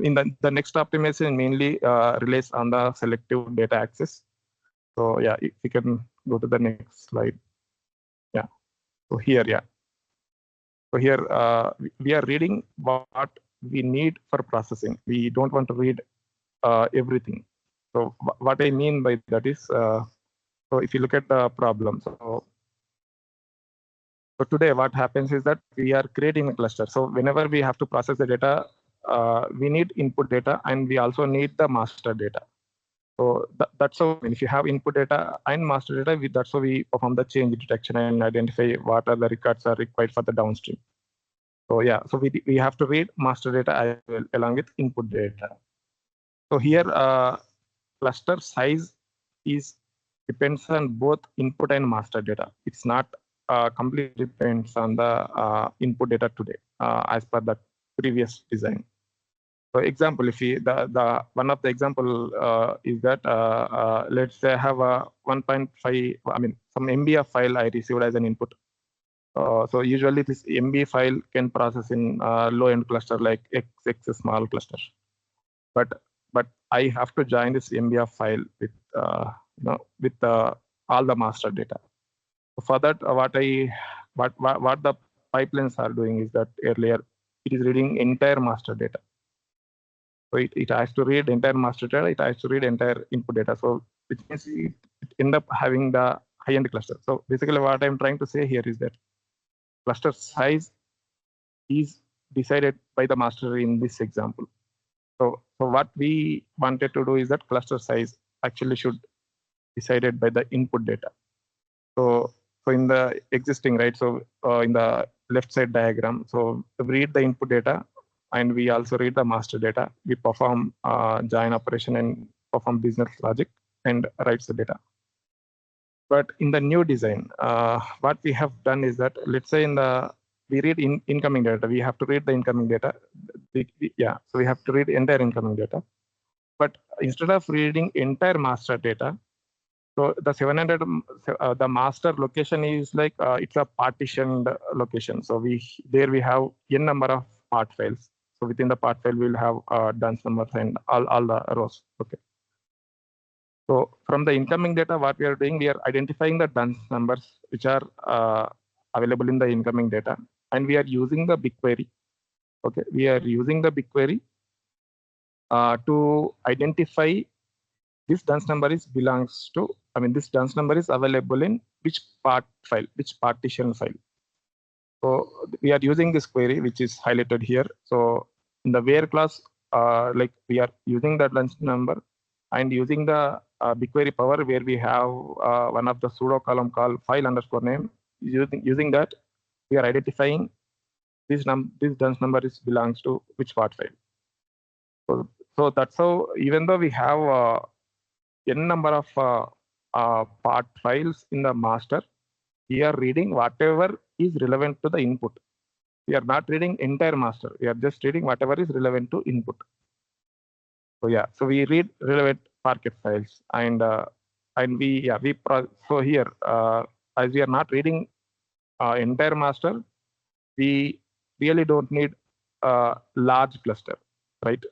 in the next optimization mainly relies on the selective data access. So if you can go to the next slide. So here we are reading what we need for processing. We don't want to read everything. So what I mean by that is, so if you look at the problem, so today what happens is that we are creating a cluster. So whenever we have to process the data, we need input data and we also need the master data. So that's how, if you have input data and master data, that's how we perform the change detection and identify what are the records are required for the downstream. So so we have to read master data as well along with input data. So here cluster size depends on both input and master data. It's not completely depends on the input data today as per the previous design. So example, if we the one of the example is that let's say I have a 1.5, I mean some MB file I received as an input. So usually this MB file can process in low-end cluster like XX small cluster. But I have to join this MBF file with all the master data. So for that, what the pipelines are doing is that earlier it is reading entire master data. So it has to read entire master data. It has to read entire input data. So which means it end up having the high-end cluster. So basically, what I'm trying to say here is that cluster size is decided by the master in this example. So what we wanted to do is that cluster size actually should decided by the input data. So in the existing, right, so in the left side diagram, so we read the input data and we also read the master data. We perform join operation and perform business logic and writes the data. But in the new design, what we have done is that, let's say we read incoming data, we have to read the incoming data. So we have to read entire incoming data. But instead of reading entire master data, so the 700, the master location is like it's a partitioned location. So we have n number of part files. So within the part file, we'll have dunce numbers and all the rows. Okay. So from the incoming data, what we are doing, we are identifying the dunce numbers which are available in the incoming data, and we are using the BigQuery. Okay, we are using the BigQuery to identify this dunce number belongs to. I mean, this dunce number is available in which part file, which partition file. So we are using this query, which is highlighted here. So in the where class, like we are using the dunce number and using the BigQuery power, where we have one of the pseudo column called file underscore name. Using that, we are identifying this dunce number belongs to which part file. So that's how, even though we have n number of part files in the master, we are reading whatever is relevant to the input. We are not reading entire master. We are just reading whatever is relevant to input. So yeah, so we read relevant Parquet files, and so here, as we are not reading entire master, we really don't need a large cluster, right?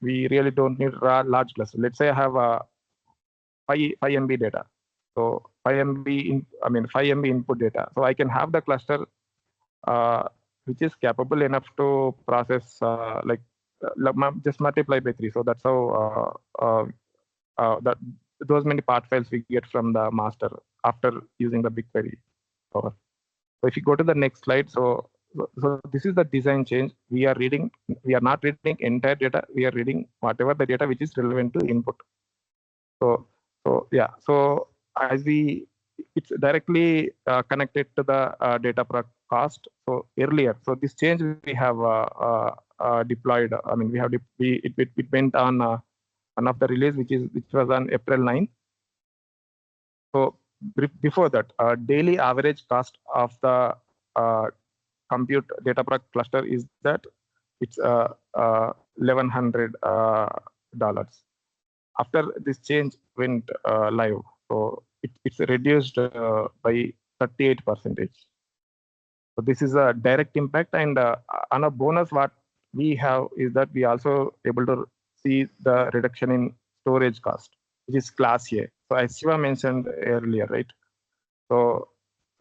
We really don't need a large cluster. Let's say I have a 5 MB data. So 5 MB input data. So I can have the cluster which is capable enough to process just multiply by 3. So that's how those many part files we get from the master after using the BigQuery power. So if you go to the next slide, so this is the design change. We are not reading entire data. We are reading whatever the data which is relevant to input. So yeah, so it's directly connected to the data per cost. So earlier, so this change we have deployed. I mean, it went on one of the release, which was on April 9th. So before that, daily average cost of the compute data per cluster is that it's $1,100. After this change went live, so it's reduced by 38%. So this is a direct impact, and on a bonus, what we have is that we also able to see the reduction in storage cost, which is class A. So as Shiva mentioned earlier, right? So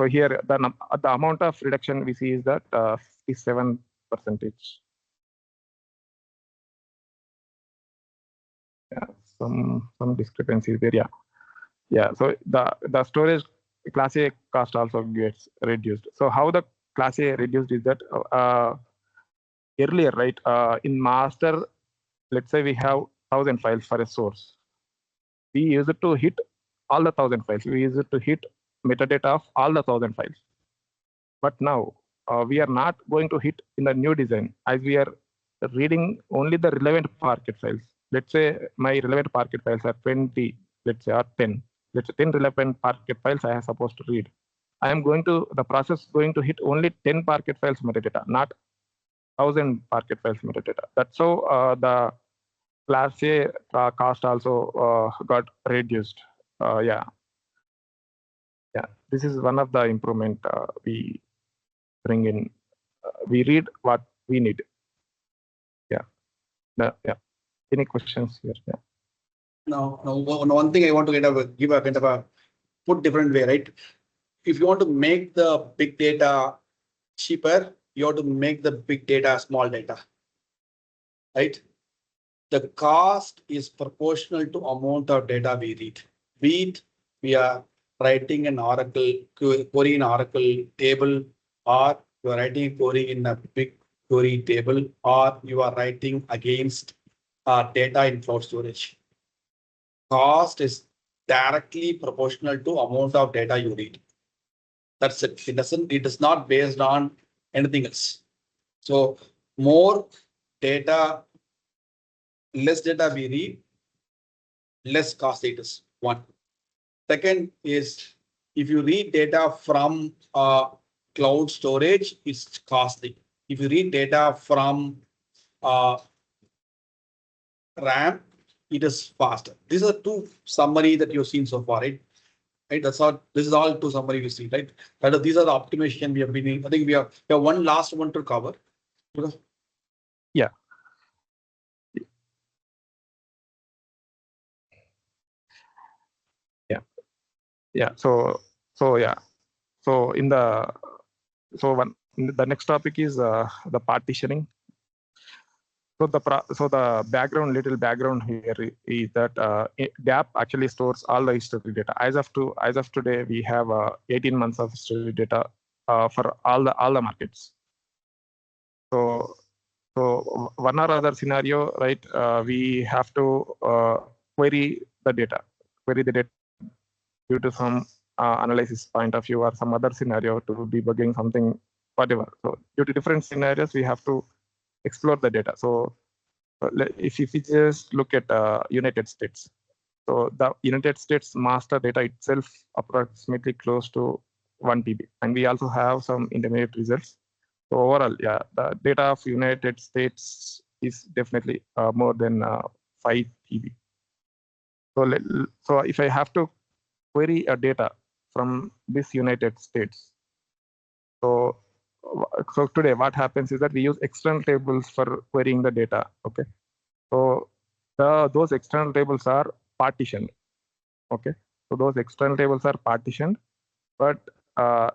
here the amount of reduction we see is that 57%. Yeah, some discrepancies there. Yeah. So the storage class A cost also gets reduced. So how the class A reduced is that earlier, right? In master, let's say we have 1,000 files for a source. We use it to hit all the 1,000 files. We use it to hit metadata of all the 1,000 files. But now we are not going to hit in the new design, as we are reading only the relevant Parquet files. Let's say my relevant Parquet files are 20, let's say, or 10. Let's say 10 relevant Parquet files I am supposed to read. The process going to hit only 10 Parquet files metadata, not 1,000 Parquet files metadata. That's how the class A cost also got reduced. Yeah. This is one of the improvement we bring in. We read what we need. Yeah. Yeah. Any questions here? Yeah. Now, one thing I want to give a kind of a put different way, right? If you want to make the big data cheaper, you have to make the big data small data, right? The cost is proportional to amount of data we read. Be it we are writing an Oracle query in Oracle table, or you are writing a query in a big query table, or you are writing against data in cloud storage. Cost is directly proportional to amount of data you read. That's it. It is not based on anything else. So more data, less data we read, less cost it is. One. Second is if you read data from cloud storage, it's costly. If you read data from RAM, it is faster. These are two summary that you've seen so far, right? Right. That's all. This is all two summary you see, right? These are the optimization we have been in. I think we have one last one to cover. Yeah. Yeah. So yeah. So in the the next topic is the partitioning. So the little background here is that DApp actually stores all the history data. As of today, we have 18 months of history data for all the markets. So one or other scenario, right? We have to query the data due to some analysis point of view or some other scenario to debugging something, whatever. So due to different scenarios, we have to explore the data. So if you just look at United States, so the United States master data itself approximately close to 1 TB, and we also have some intermediate results. So overall, yeah, the data of United States is definitely more than 5 TB. So if I have to query a data from this United States, so today what happens is that we use external tables for querying the data. Okay, so those external tables are partitioned. Okay, so those external tables are partitioned, but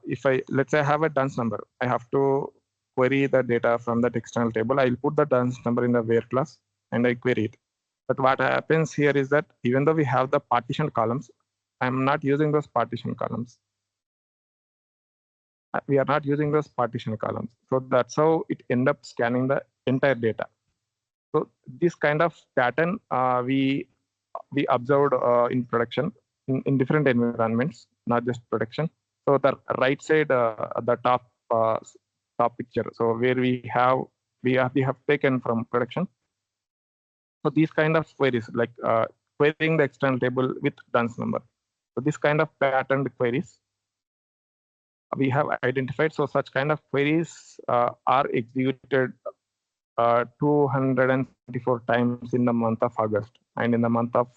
if let's say I have a DUNS number, I have to query the data from that external table. I'll put the DUNS number in the where class and I query it. But what happens here is that even though we have the partitioned columns, I'm not using those partition columns. We are not using those partition columns. So that's how it ends up scanning the entire data. So this kind of pattern we observed in production in different environments, not just production. So the right side, the top picture. So where we have taken from production. So these kind of queries, like querying the external table with DUNS number. So this kind of patterned queries we have identified. So such kind of queries are executed 234 times in the month of August, and in the month of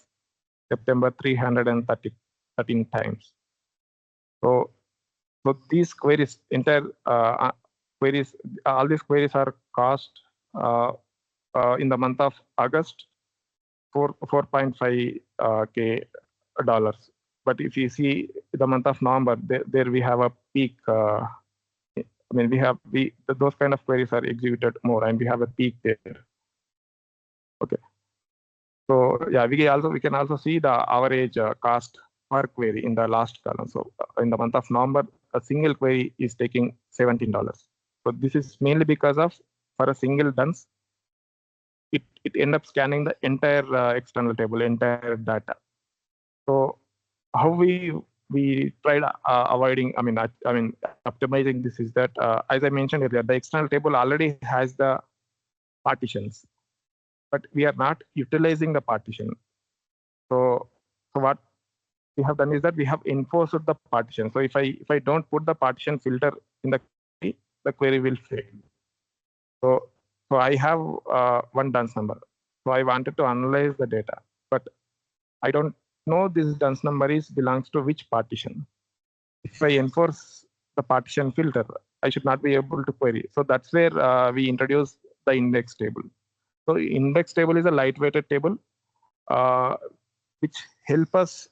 September 313 times. So these queries, all these queries are cost in the month of August 4.5 K dollars. But if you see the month of November, there we have a peak. I mean, those kind of queries are executed more, and we have a peak there. Okay. So yeah, we can also see the average cost per query in the last column. So in the month of November, a single query is taking $17. So this is mainly because of for a single DUNS, it ends up scanning the entire external table, entire data. So how we tried avoiding, I mean optimizing this is that as I mentioned earlier, the external table already has the partitions, but we are not utilizing the partition. So what we have done is that we have enforced the partition. So if I don't put the partition filter in the query will fail. So I have one DUNS number. So I wanted to analyze the data, but I don't know this DUNS number belongs to which partition. If I enforce the partition filter, I should not be able to query. So that's where we introduce the index table. So index table is a lightweighted table which help us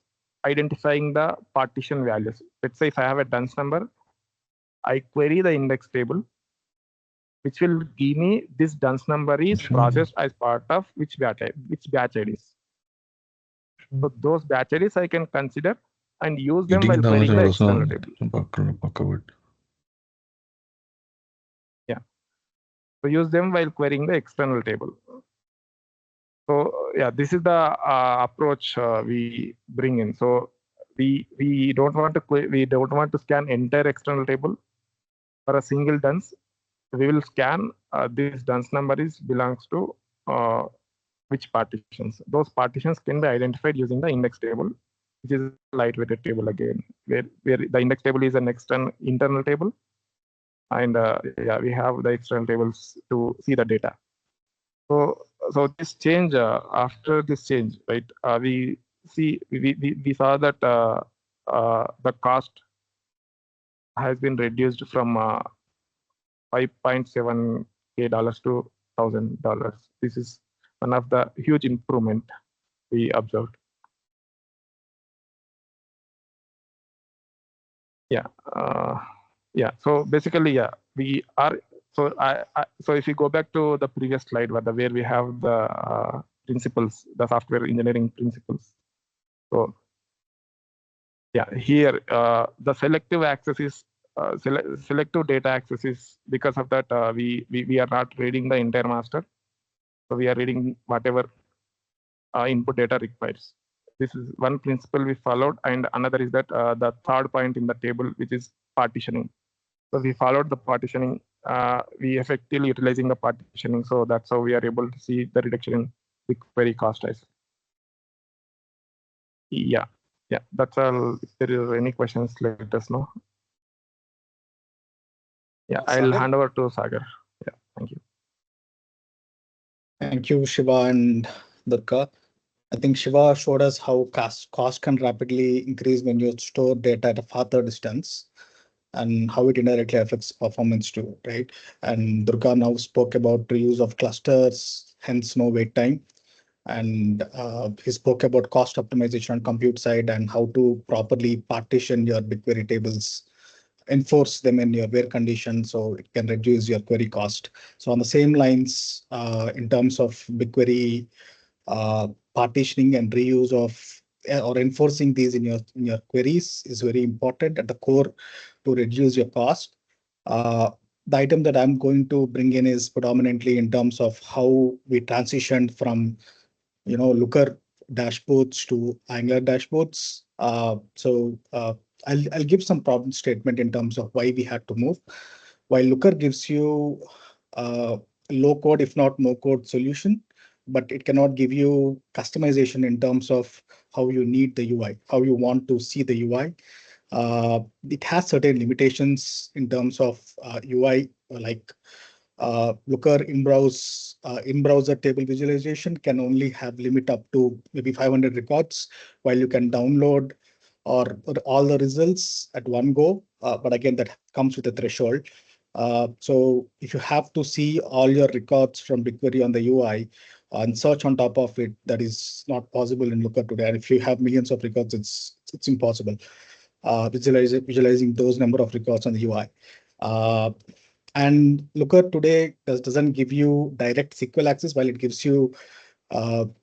identifying the partition values. Let's say if I have a dunce number, I query the index table, which will give me this dunce number is processed as part of which batch IDs. So those batch IDs I can consider and use them while querying the external table. Yeah. So use them while querying the external table. So yeah, this is the approach we bring in. So we don't want to scan entire external table for a single dunce. We will scan this dunce number belongs to which partitions. Those partitions can be identified using the index table, which is a lightweighted table again, where the index table is an internal table, and yeah, we have the external tables to see the data. So this change, after this change, right? We saw that the cost has been reduced from $5.7K to $1,000. This is one of the huge improvement we observed. Yeah, yeah. So basically, yeah, we are. So so if you go back to the previous slide where we have the principles, the software engineering principles. So yeah, here the selective access is selective data access is because of that we are not reading the entire master. So we are reading whatever input data requires. This is one principle we followed, and another is that the third point in the table, which is partitioning. So we followed the partitioning. We effectively utilizing the partitioning. So that's how we are able to see the reduction in BigQuery cost as. Yeah, yeah, that's all. If there are any questions, let us know. Yeah, I'll hand over to Sagar. Yeah, thank you. Thank you, Shiva and Durga. I think Shiva showed us how cost can rapidly increase when you store data at a farther distance, and how it indirectly affects performance too, right? And Durga now spoke about reuse of clusters, hence no wait time. And he spoke about cost optimization on compute side and how to properly partition your BigQuery tables, enforce them in your where condition so it can reduce your query cost. So on the same lines, in terms of BigQuery partitioning and reuse of or enforcing these in your queries is very important at the core to reduce your cost. The item that I'm going to bring in is predominantly in terms of how we transitioned from Looker dashboards to Angular dashboards. I'll give some problem statement in terms of why we had to move. While Looker gives you low code, if not no code solution, but it cannot give you customization in terms of how you need the UI, how you want to see the UI. It has certain limitations in terms of UI, like Looker in-browser table visualization can only have limit up to maybe 500 records, while you can download or all the results at one go. But again, that comes with a threshold. So if you have to see all your records from BigQuery on the UI and search on top of it, that is not possible in Looker today. And if you have millions of records, it's impossible visualizing those number of records on the UI. And Looker today doesn't give you direct SQL access, while it gives you to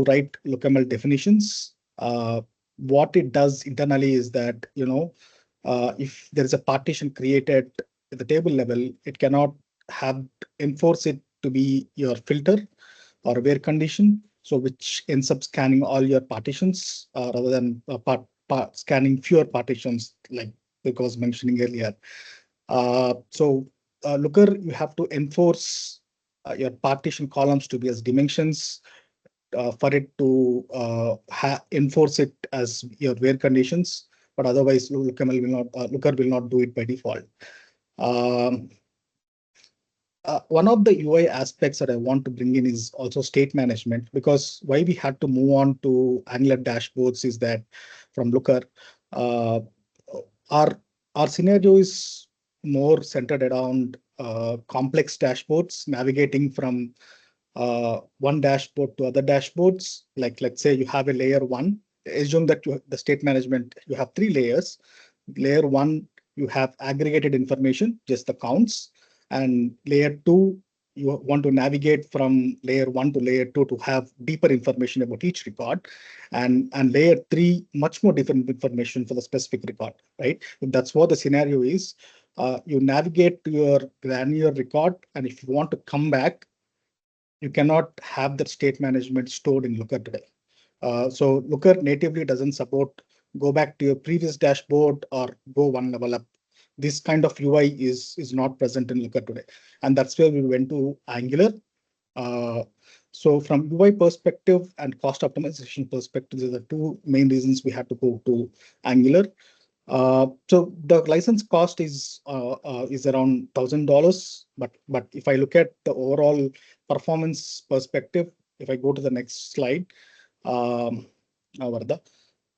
write LookML definitions. What it does internally is that, if there is a partition created at the table level, it cannot enforce it to be your filter or where condition, so which ends up scanning all your partitions rather than scanning fewer partitions, like Vic was mentioning earlier. Looker, you have to enforce your partition columns to be as dimensions for it to enforce it as your where conditions, but otherwise Looker will not do it by default. One of the UI aspects that I want to bring in is also state management, because why we had to move on to Angular dashboards is that from Looker, our scenario is more centered around complex dashboards, navigating from one dashboard to other dashboards. Like let's say you have a layer one. Assume that the state management, you have 3 layers. Layer one, you have aggregated information, just the counts, and layer two, you want to navigate from layer one to layer two to have deeper information about each record, and layer three, much more different information for the specific record, right? If that's what the scenario is, you navigate to your granular record, and if you want to come back, you cannot have that state management stored in Looker today. So Looker natively doesn't support go back to your previous dashboard or go one level up. This kind of UI is not present in Looker today. And that's where we went to Angular. So from UI perspective and cost optimization perspective, these are the 2 main reasons we had to go to Angular. So the license cost is around $1,000, but if I look at the overall performance perspective, if I go to the next slide, Varda.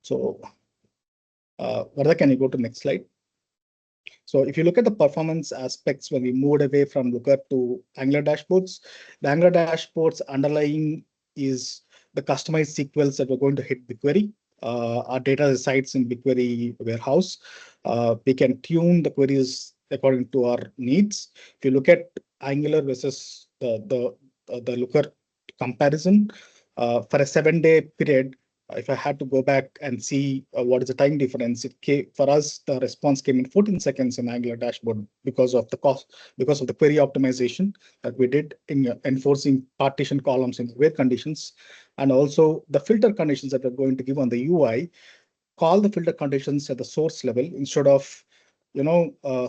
So Varda, can you go to the next slide? So if you look at the performance aspects when we moved away from Looker to Angular dashboards, the Angular dashboards underlying is the customized SQLs that we're going to hit BigQuery. Our data resides in BigQuery warehouse. We can tune the queries according to our needs. If you look at Angular versus the Looker comparison, for a 7-day period, if I had to go back and see what is the time difference, for us, the response came in 14 seconds in Angular dashboard because of the cost, because of the query optimization that we did in enforcing partition columns in where conditions, and also the filter conditions that we're going to give on the UI, call the filter conditions at the source level instead of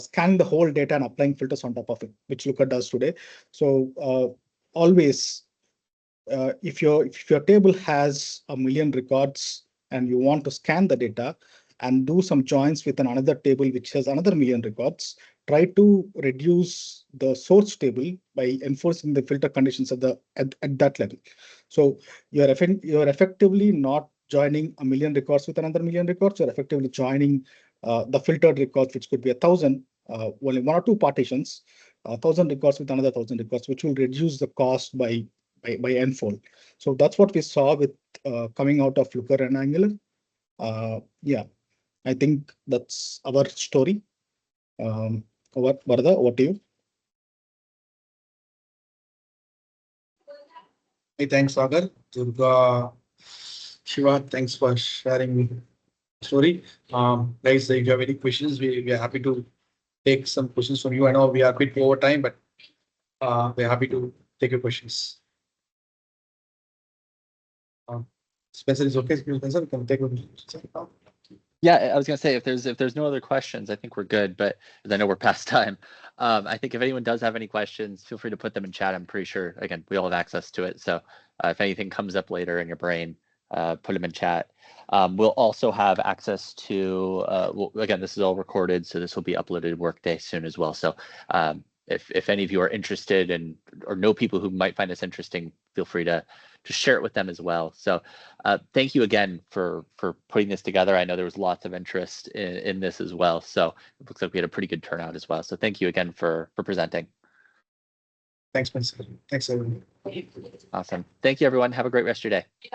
scanning the whole data and applying filters on top of it, which Looker does today. So always, if your table has 1 million records and you want to scan the data and do some joins with another table which has another 1 million records, try to reduce the source table by enforcing the filter conditions at that level. So you're effectively not joining 1 million records with another 1 million records. You're effectively joining the filtered records, which could be 1,000, only 1 or 2 partitions, 1,000 records with another 1,000 records, which will reduce the cost by n-fold. So that's what we saw with coming out of Looker and Angular. Yeah, I think that's our story. Varda, what do you? Hey, thanks, Sagar. Durga, Shiva, thanks for sharing the story. Guys, if you have any questions, we are happy to take some questions from you. I know we are a bit over time, but we're happy to take your questions. Spencer is okay. Spencer, we can take a Yeah, I was gonna say if there's no other questions, I think we're good. But I know we're past time. I think if anyone does have any questions, feel free to put them in chat. I'm pretty sure again we all have access to it. So if anything comes up later in your brain, put them in chat. We'll also have access to again, this is all recorded, so this will be uploaded to Workday soon as well. So if any of you are interested and or know people who might find this interesting, feel free to share it with them as well. So thank you again for putting this together. I know there was lots of interest in this as well. So it looks like we had a pretty good turnout as well. So thank you again for presenting. Thanks, Spencer. Thanks, everyone. Awesome. Thank you, everyone. Have a great rest of your day.